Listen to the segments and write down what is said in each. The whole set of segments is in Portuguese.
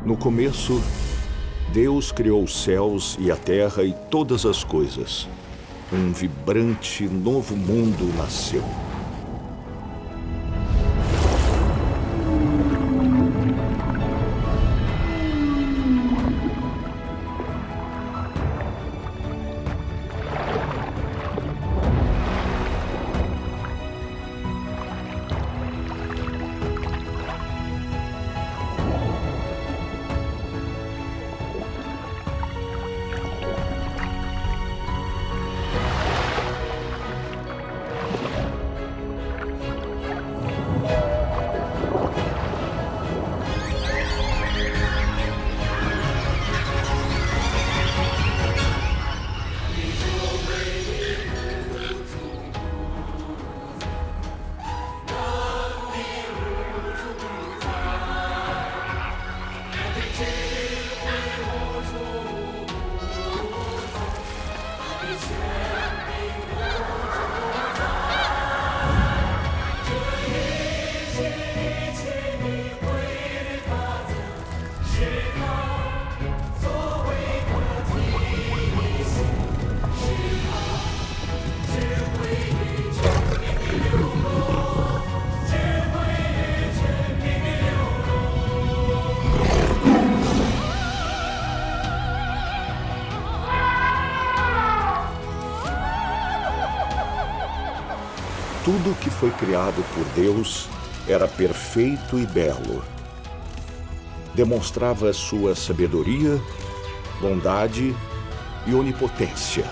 No começo, Deus criou os céus e a terra e todas as coisas. Um vibrante novo mundo nasceu. Tudo que foi criado por Deus era perfeito e belo. Demonstrava sua sabedoria, bondade e onipotência.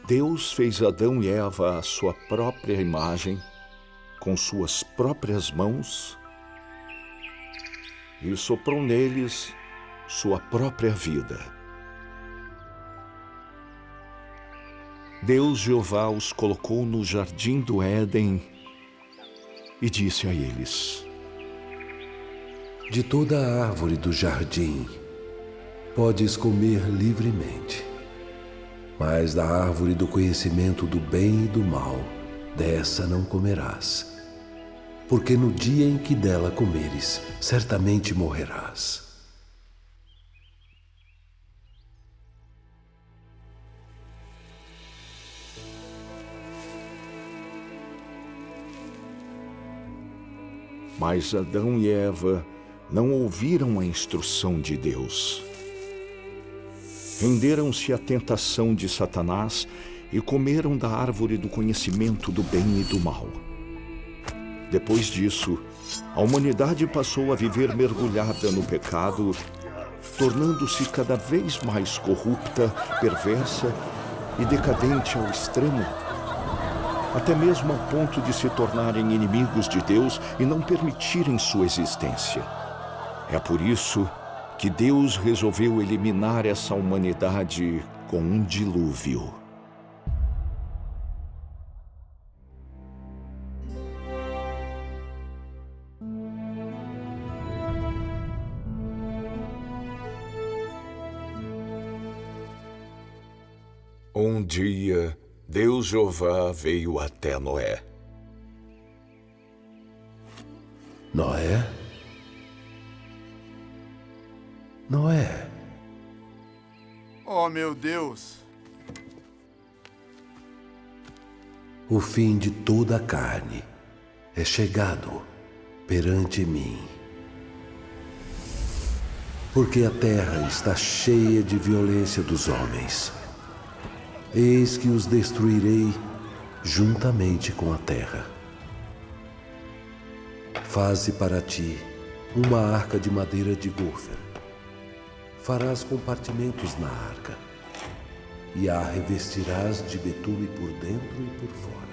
Deus fez Adão e Eva à sua própria imagem, com suas próprias mãos, e soprou neles sua própria vida. Deus Jeová os colocou no jardim do Éden e disse a eles: De toda a árvore do jardim podes comer livremente, mas da árvore do conhecimento do bem e do mal, dessa não comerás, porque no dia em que dela comeres, certamente morrerás. Mas Adão e Eva não ouviram a instrução de Deus. Renderam-se à tentação de Satanás e comeram da árvore do conhecimento do bem e do mal. Depois disso, a humanidade passou a viver mergulhada no pecado, tornando-se cada vez mais corrupta, perversa e decadente ao extremo, até mesmo ao ponto de se tornarem inimigos de Deus e não permitirem sua existência. É por isso que Deus resolveu eliminar essa humanidade com um dilúvio. Um dia, Deus Jeová veio até Noé. Noé? Noé? Oh, meu Deus! O fim de toda a carne é chegado perante mim. Porque a terra está cheia de violência dos homens. Eis que os destruirei juntamente com a terra. Faze para ti uma arca de madeira de gofer. Farás compartimentos na arca, e a revestirás de betume por dentro e por fora.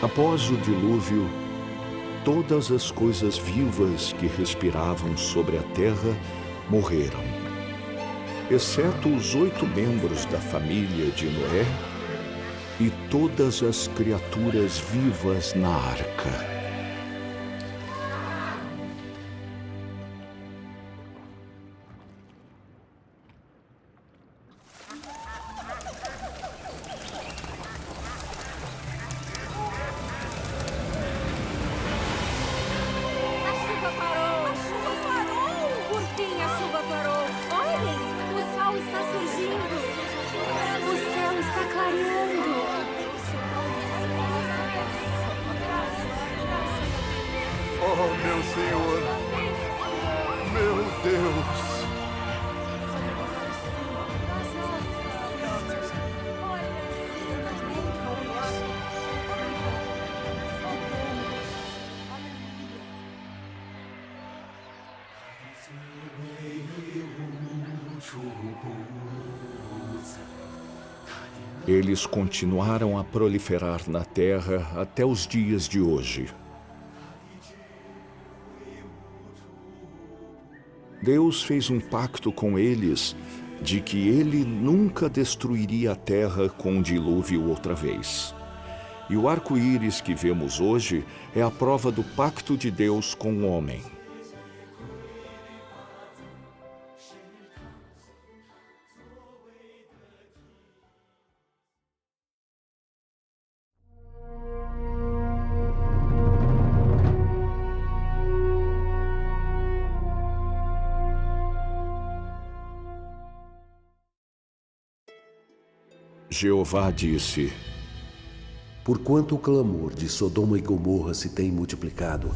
Após o dilúvio, todas as coisas vivas que respiravam sobre a terra morreram, exceto os 8 membros da família de Noé e todas as criaturas vivas na arca. Oh, meu Senhor! Meu Deus! Eles continuaram a proliferar na terra até os dias de hoje. Deus fez um pacto com eles de que ele nunca destruiria a terra com um dilúvio outra vez. E o arco-íris que vemos hoje é a prova do pacto de Deus com o homem. Jeová disse: Porquanto o clamor de Sodoma e Gomorra se tem multiplicado,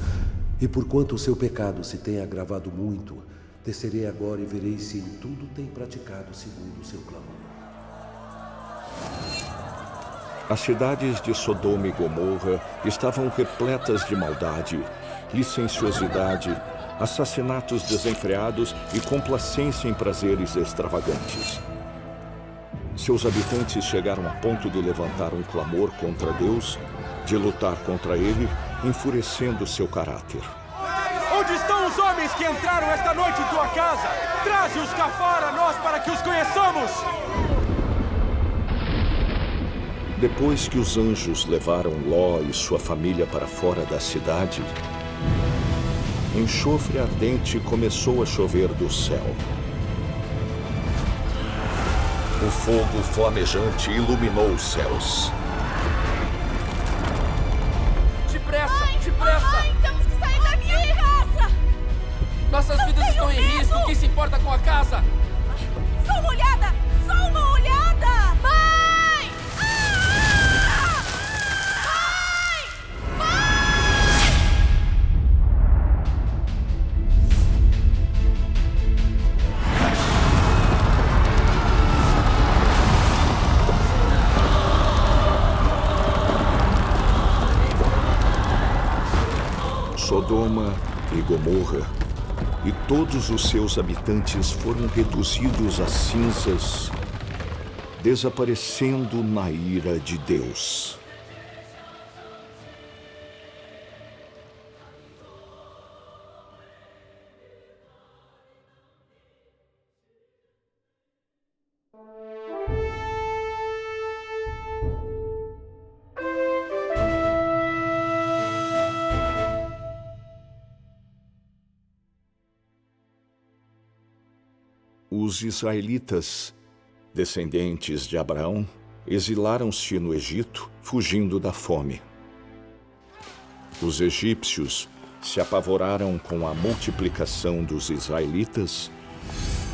e porquanto o seu pecado se tem agravado muito, descerei agora e verei se em tudo tem praticado segundo o seu clamor. As cidades de Sodoma e Gomorra estavam repletas de maldade, licenciosidade, assassinatos desenfreados e complacência em prazeres extravagantes. Seus habitantes chegaram a ponto de levantar um clamor contra Deus, de lutar contra ele, enfurecendo seu caráter. Onde estão os homens que entraram esta noite em tua casa? Traze-os cá fora a nós para que os conheçamos! Depois que os anjos levaram Ló e sua família para fora da cidade, enxofre ardente começou a chover do céu. O fogo flamejante iluminou os céus. Depressa, depressa! Mãe, temos que sair daqui! Casa! Nossas vidas estão em risco. Quem se importa com a casa? Só uma olhada! Só uma olhada! Mãe! Ah! Mãe! Mãe! Sodoma e Gomorra e todos os seus habitantes foram reduzidos a cinzas, desaparecendo na ira de Deus. Os israelitas, descendentes de Abraão, exilaram-se no Egito, fugindo da fome. Os egípcios se apavoraram com a multiplicação dos israelitas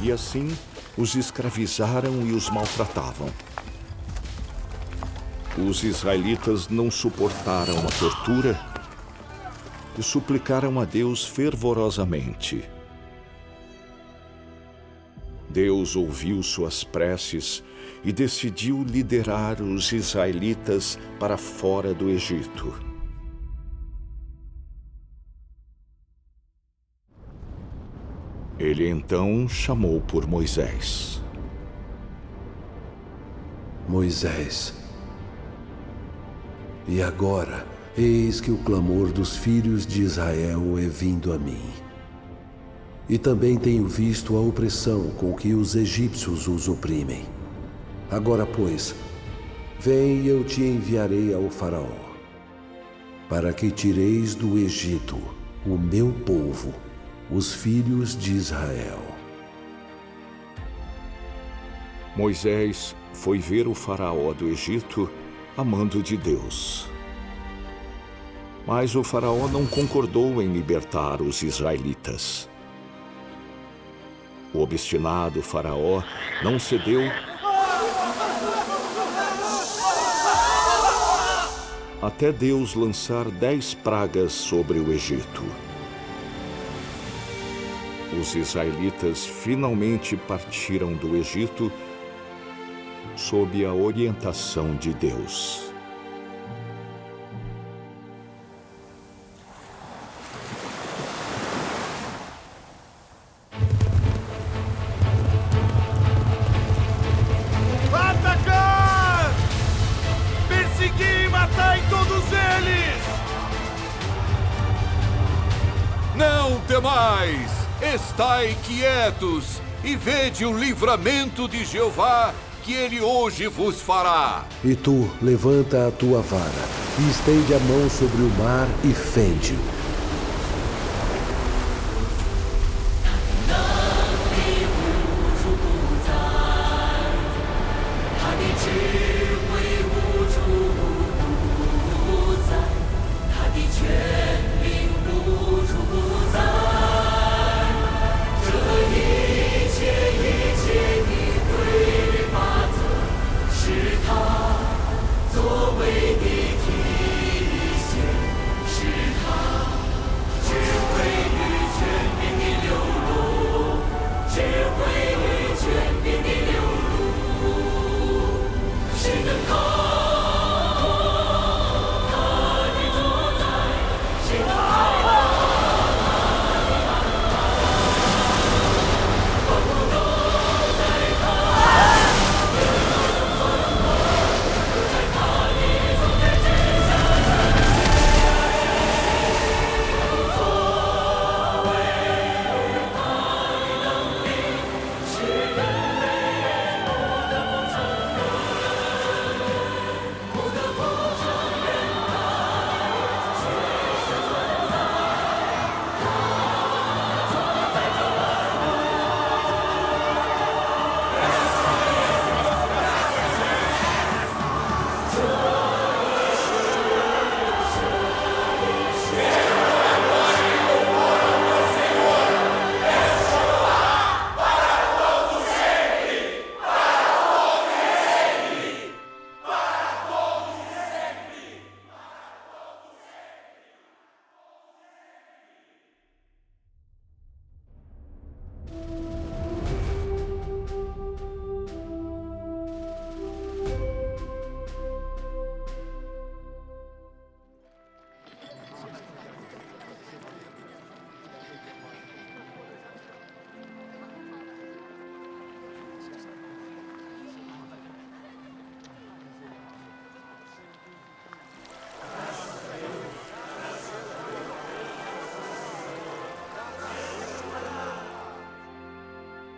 e assim os escravizaram e os maltratavam. Os israelitas não suportaram a tortura e suplicaram a Deus fervorosamente. Deus ouviu suas preces e decidiu liderar os israelitas para fora do Egito. Ele então chamou por Moisés. Moisés, e agora, eis que o clamor dos filhos de Israel é vindo a mim. E também tenho visto a opressão com que os egípcios os oprimem. Agora, pois, vem e eu te enviarei ao faraó, para que tireis do Egito o meu povo, os filhos de Israel. Moisés foi ver o faraó do Egito a mando de Deus. Mas o faraó não concordou em libertar os israelitas. O obstinado faraó não cedeu até Deus lançar 10 pragas sobre o Egito. Os israelitas finalmente partiram do Egito sob a orientação de Deus. Atacar! Perseguir e matar todos eles! Não temais! Estai quietos e vede o livramento de Jeová que ele hoje vos fará. E tu, levanta a tua vara e estende a mão sobre o mar e fende-o.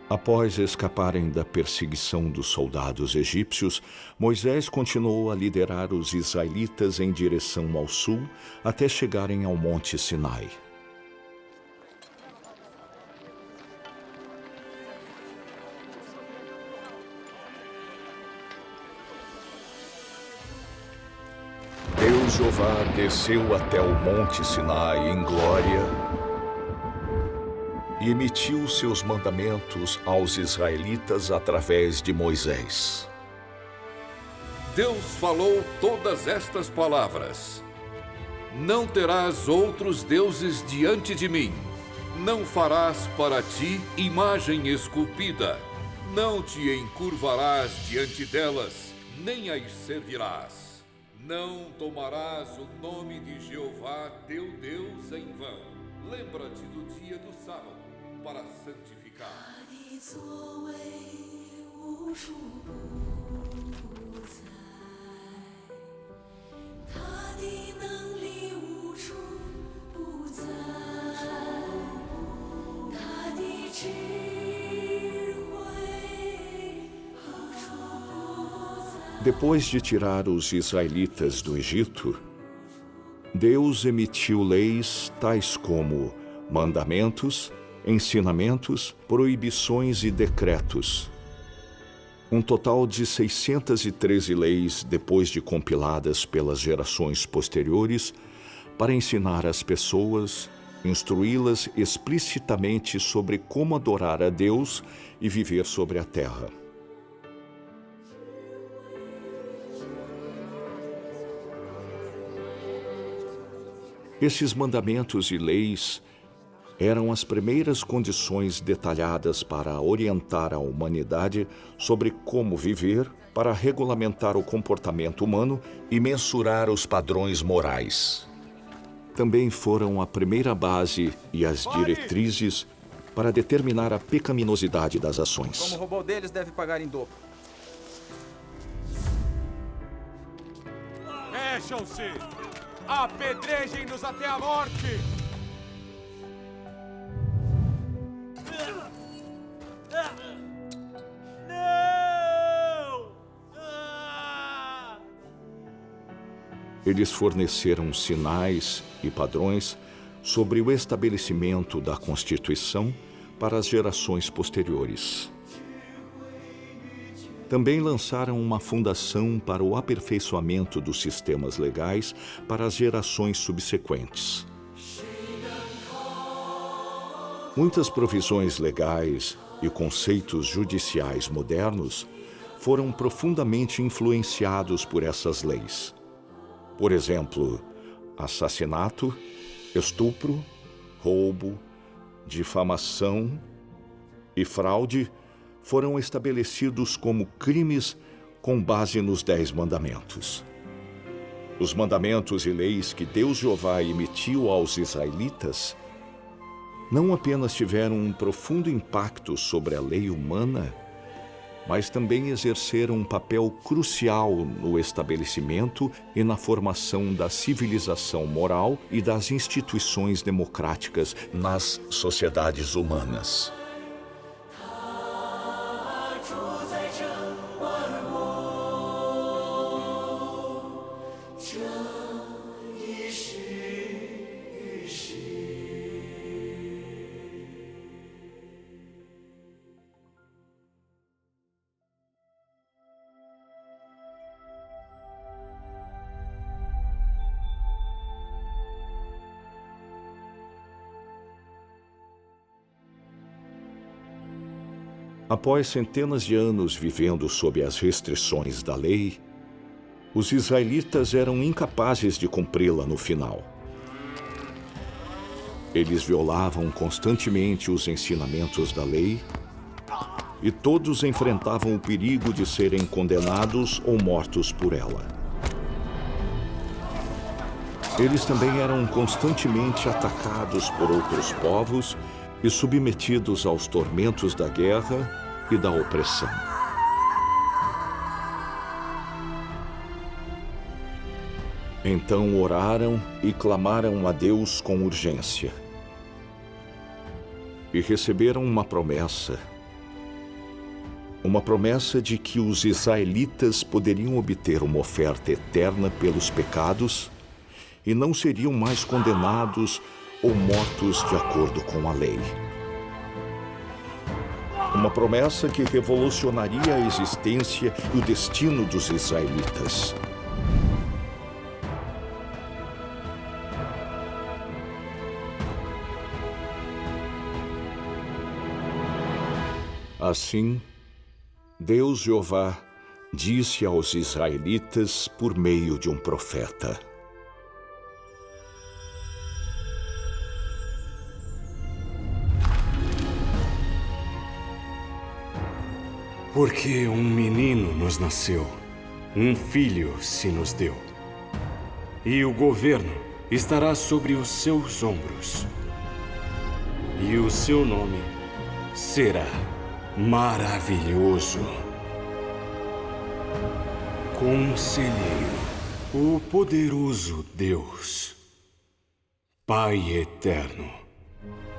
Após escaparem da perseguição dos soldados egípcios, Moisés continuou a liderar os israelitas em direção ao sul até chegarem ao Monte Sinai. Deus Jeová desceu até o Monte Sinai em glória e emitiu seus mandamentos aos israelitas através de Moisés. Deus falou todas estas palavras: Não terás outros deuses diante de mim. Não farás para ti imagem esculpida. Não te encurvarás diante delas, nem as servirás. Não tomarás o nome de Jeová, teu Deus, em vão. Lembra-te do dia do sábado para santificar. Depois de tirar os israelitas do Egito, Deus emitiu leis tais como mandamentos, ensinamentos, proibições e decretos. Um total de 613 leis depois de compiladas pelas gerações posteriores para ensinar as pessoas, instruí-las explicitamente sobre como adorar a Deus e viver sobre a terra. Esses mandamentos e leis eram as primeiras condições detalhadas para orientar a humanidade sobre como viver, para regulamentar o comportamento humano e mensurar os padrões morais. Também foram a primeira base e as diretrizes para determinar a pecaminosidade das ações. Como roubou deles, deve pagar em dobro. Mexam-se! Apedrejem-nos até a morte! Não! Eles forneceram sinais e padrões sobre o estabelecimento da Constituição para as gerações posteriores. Também lançaram uma fundação para o aperfeiçoamento dos sistemas legais para as gerações subsequentes. Muitas provisões legais e conceitos judiciais modernos foram profundamente influenciados por essas leis. Por exemplo, assassinato, estupro, roubo, difamação e fraude foram estabelecidos como crimes com base nos 10 mandamentos. Os mandamentos e leis que Deus Jeová emitiu aos israelitas não apenas tiveram um profundo impacto sobre a lei humana, mas também exerceram um papel crucial no estabelecimento e na formação da civilização moral e das instituições democráticas nas sociedades humanas. Após centenas de anos vivendo sob as restrições da lei, os israelitas eram incapazes de cumpri-la no final. Eles violavam constantemente os ensinamentos da lei e todos enfrentavam o perigo de serem condenados ou mortos por ela. Eles também eram constantemente atacados por outros povos e submetidos aos tormentos da guerra e da opressão. Então oraram e clamaram a Deus com urgência. E receberam uma promessa uma promessa de que os israelitas poderiam obter uma oferta eterna pelos pecados e não seriam mais condenados ou mortos de acordo com a lei. Uma promessa que revolucionaria a existência e o destino dos israelitas. Assim, Deus Jeová disse aos israelitas por meio de um profeta: Porque um menino nos nasceu, um filho se nos deu, e o governo estará sobre os seus ombros. E o seu nome será Maravilhoso, Conselheiro, o Poderoso Deus, Pai Eterno,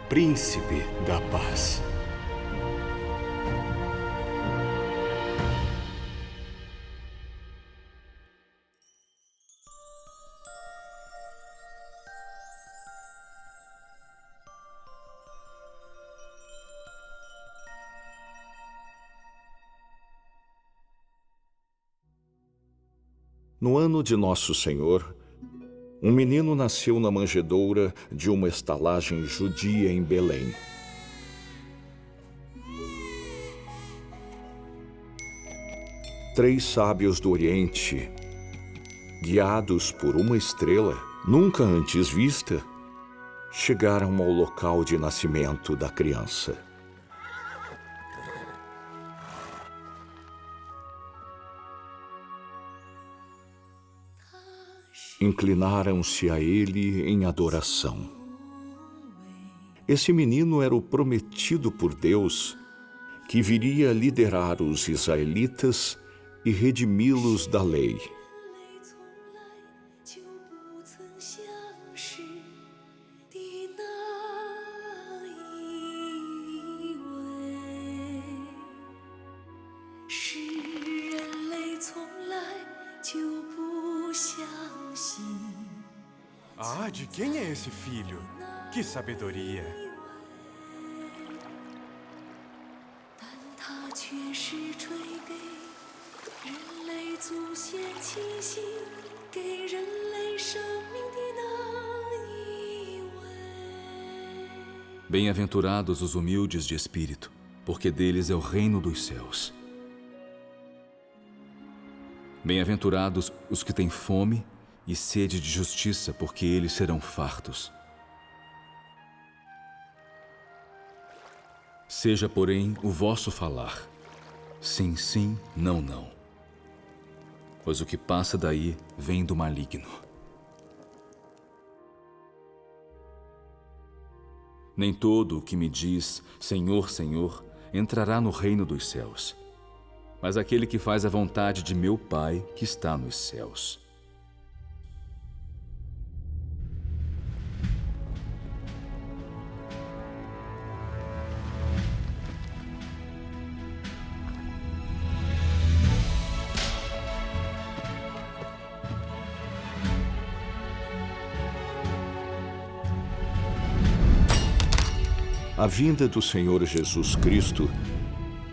Príncipe da Paz. No ano de Nosso Senhor, um menino nasceu na manjedoura de uma estalagem judia em Belém. Três sábios do Oriente, guiados por uma estrela nunca antes vista, chegaram ao local de nascimento da criança. Inclinaram-se a ele em adoração. Esse menino era o prometido por Deus, que viria liderar os israelitas e redimi-los da lei. Ah, de quem é esse filho? Que sabedoria! Bem-aventurados os humildes de espírito, porque deles é o reino dos céus. Bem-aventurados os que têm fome e sede de justiça, porque eles serão fartos. Seja, porém, o vosso falar, sim, sim, não, não. Pois o que passa daí vem do maligno. Nem todo o que me diz, Senhor, Senhor, entrará no reino dos céus, mas aquele que faz a vontade de meu Pai que está nos céus. A vinda do Senhor Jesus Cristo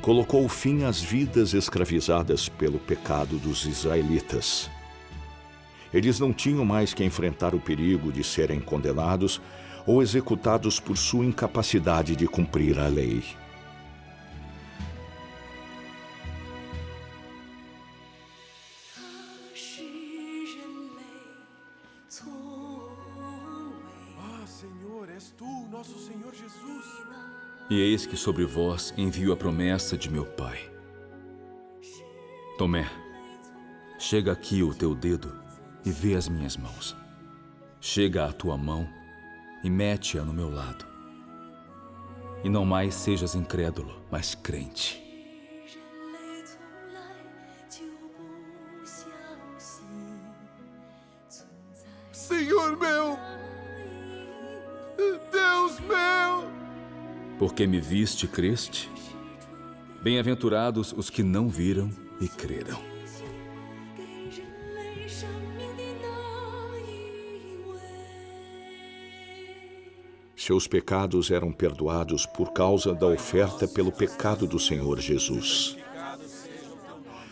colocou fim às vidas escravizadas pelo pecado dos israelitas. Eles não tinham mais que enfrentar o perigo de serem condenados ou executados por sua incapacidade de cumprir a lei. Senhor, és tu, nosso Senhor Jesus. E eis que sobre vós envio a promessa de meu Pai. Tomé, chega aqui o teu dedo e vê as minhas mãos. Chega a tua mão e mete-a no meu lado. E não mais sejas incrédulo, mas crente. Senhor meu! Deus meu! Porque me viste e creste? Bem-aventurados os que não viram e creram. Seus pecados eram perdoados por causa da oferta pelo pecado do Senhor Jesus.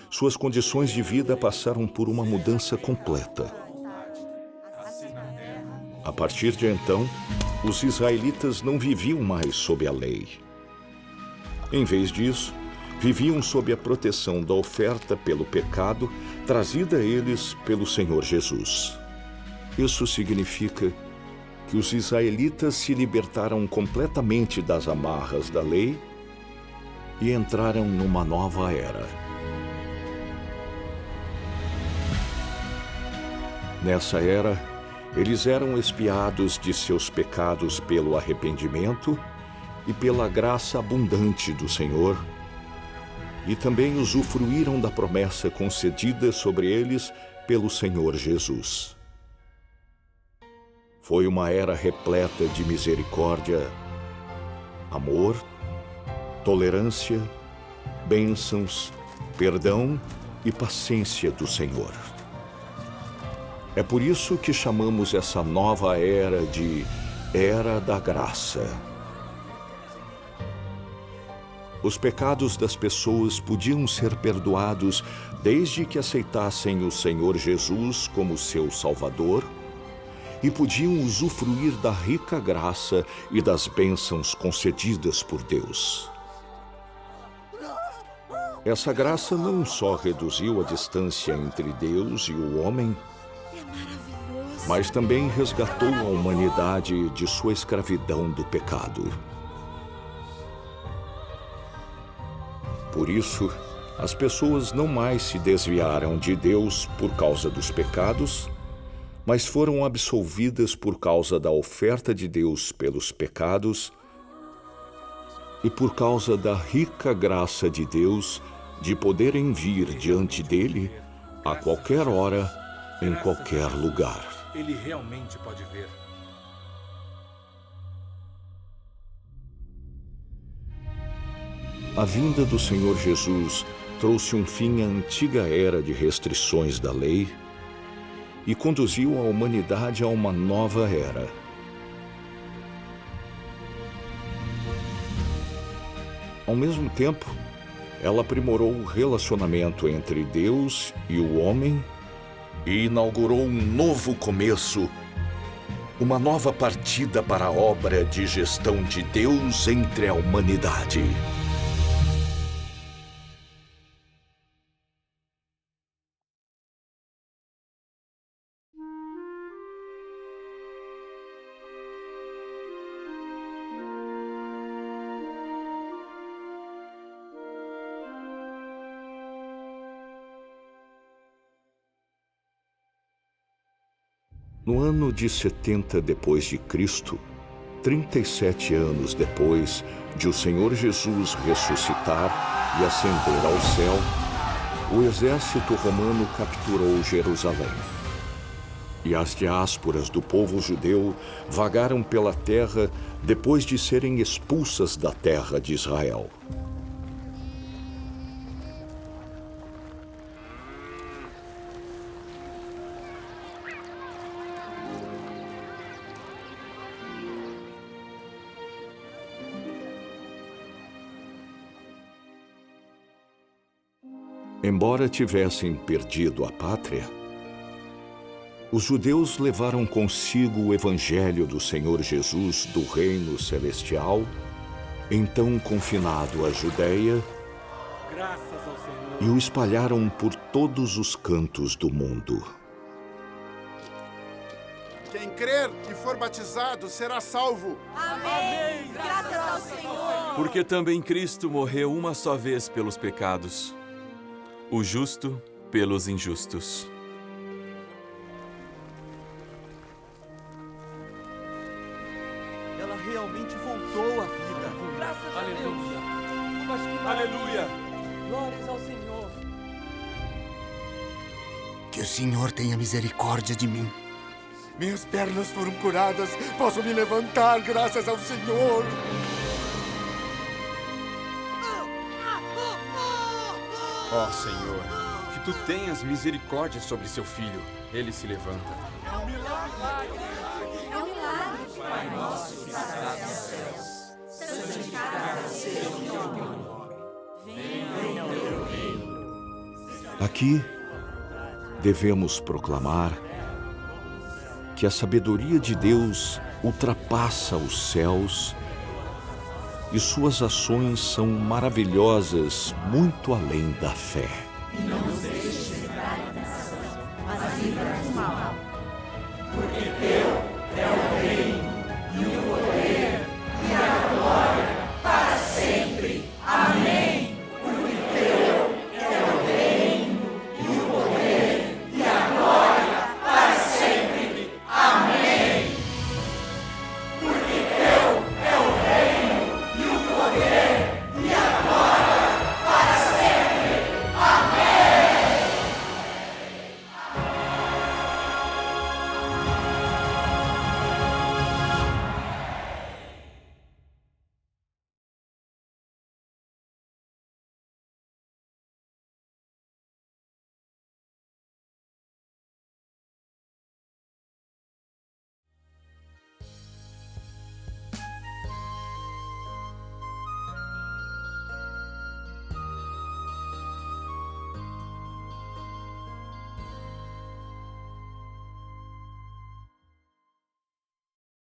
Suas condições de vida passaram por uma mudança completa. A partir de então, os israelitas não viviam mais sob a lei. Em vez disso, viviam sob a proteção da oferta pelo pecado trazida a eles pelo Senhor Jesus. Isso significa que os israelitas se libertaram completamente das amarras da lei e entraram numa nova era. Nessa era, eles eram expiados de seus pecados pelo arrependimento e pela graça abundante do Senhor, e também usufruíram da promessa concedida sobre eles pelo Senhor Jesus. Foi uma era repleta de misericórdia, amor, tolerância, bênçãos, perdão e paciência do Senhor. É por isso que chamamos essa nova era de Era da Graça. Os pecados das pessoas podiam ser perdoados desde que aceitassem o Senhor Jesus como seu Salvador e podiam usufruir da rica graça e das bênçãos concedidas por Deus. Essa graça não só reduziu a distância entre Deus e o homem, mas também resgatou a humanidade de sua escravidão do pecado. Por isso, as pessoas não mais se desviaram de Deus por causa dos pecados, mas foram absolvidas por causa da oferta de Deus pelos pecados e por causa da rica graça de Deus de poderem vir diante dele a qualquer hora, em qualquer lugar. Ele realmente pode ver. A vinda do Senhor Jesus trouxe um fim à antiga era de restrições da lei e conduziu a humanidade a uma nova era. Ao mesmo tempo, ela aprimorou o relacionamento entre Deus e o homem e inaugurou um novo começo, uma nova partida para a obra de gestão de Deus entre a humanidade. No ano de 70 depois de Cristo, 37 anos depois de o Senhor Jesus ressuscitar e ascender ao céu, o exército romano capturou Jerusalém. E as diásporas do povo judeu vagaram pela terra depois de serem expulsas da terra de Israel. Embora tivessem perdido a pátria, os judeus levaram consigo o evangelho do Senhor Jesus do reino celestial, então confinado à Judéia, e o espalharam por todos os cantos do mundo. Quem crer e for batizado será salvo. Amém! Graças ao Senhor! Porque também Cristo morreu uma só vez pelos pecados, o justo pelos injustos. Ela realmente voltou à vida. Graças Aleluia. a Deus. Mas que Aleluia. glórias ao Senhor. Que o Senhor tenha misericórdia de mim. Minhas pernas foram curadas. Posso me levantar graças ao Senhor. Ó Senhor, que tu tenhas misericórdia sobre seu filho. Ele se levanta. É um milagre. Pai nosso que estás nos céus, santificado seja o teu nome. Venha o teu reino. Aqui devemos proclamar que a sabedoria de Deus ultrapassa os céus e suas ações são maravilhosas muito além da fé.